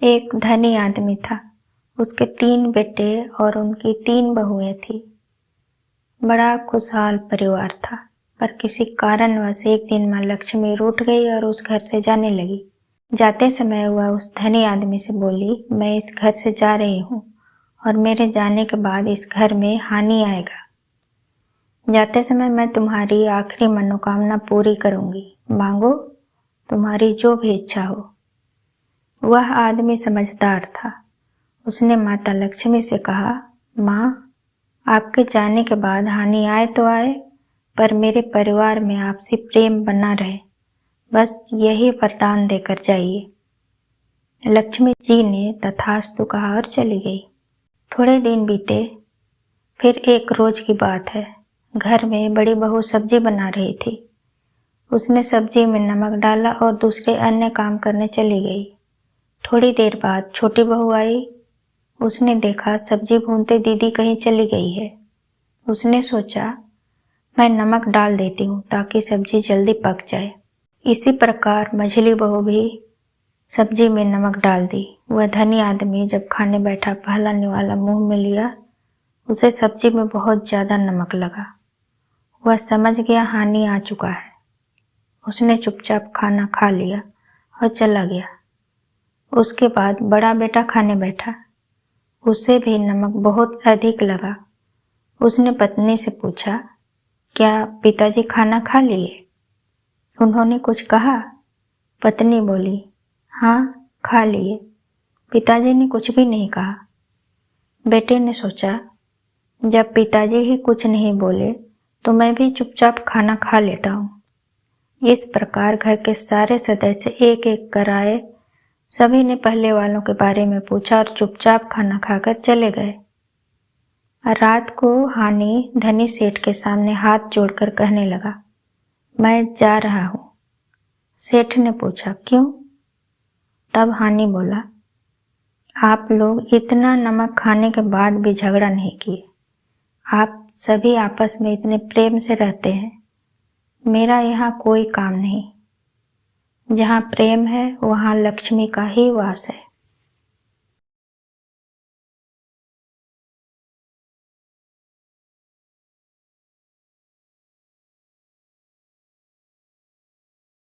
एक धनी आदमी था। उसके 3 बेटे और उनकी 3 बहुएं थी। बड़ा खुशहाल परिवार था, पर किसी कारणवश एक दिन माँ लक्ष्मी रूठ गई और उस घर से जाने लगी। जाते समय वह उस धनी आदमी से बोली, मैं इस घर से जा रही हूँ और मेरे जाने के बाद इस घर में हानि आएगा। जाते समय मैं तुम्हारी आखिरी मनोकामना पूरी करूँगी, मांगो तुम्हारी जो भी इच्छा हो। वह आदमी समझदार था। उसने माता लक्ष्मी से कहा, माँ, आपके जाने के बाद हानि आए तो आए, पर मेरे परिवार में आपसी प्रेम बना रहे, बस यही वरदान देकर जाइए। लक्ष्मी जी ने तथास्तु कहा और चली गई। थोड़े दिन बीते। फिर एक रोज की बात है, घर में बड़ी बहू सब्जी बना रही थी। उसने सब्जी में नमक डाला और दूसरे अन्य काम करने चली गई। थोड़ी देर बाद छोटी बहू आई। उसने देखा सब्जी भूनते दीदी कहीं चली गई है। उसने सोचा, मैं नमक डाल देती हूँ ताकि सब्जी जल्दी पक जाए। इसी प्रकार मझली बहू भी सब्जी में नमक डाल दी। वह धनी आदमी जब खाने बैठा, पहला निवाला मुंह में लिया, उसे सब्जी में बहुत ज़्यादा नमक लगा। वह समझ गया हानि आ चुका है। उसने चुपचाप खाना खा लिया और चला गया। उसके बाद बड़ा बेटा खाने बैठा। उसे भी नमक बहुत अधिक लगा। उसने पत्नी से पूछा, क्या पिताजी खाना खा लिए? उन्होंने कुछ कहा? पत्नी बोली, हाँ, खा लिए। पिताजी ने कुछ भी नहीं कहा। बेटे ने सोचा, जब पिताजी ही कुछ नहीं बोले तो मैं भी चुपचाप खाना खा लेता हूँ। इस प्रकार घर के सारे सदस्य एक एक कर आए। सभी ने पहले वालों के बारे में पूछा और चुपचाप खाना खाकर चले गए। रात को हानि धनी सेठ के सामने हाथ जोड़कर कहने लगा, मैं जा रहा हूँ। सेठ ने पूछा, क्यों? तब हानि बोला, आप लोग इतना नमक खाने के बाद भी झगड़ा नहीं किए। आप सभी आपस में इतने प्रेम से रहते हैं। मेरा यहाँ कोई काम नहीं। जहाँ प्रेम है वहाँ लक्ष्मी का ही वास है।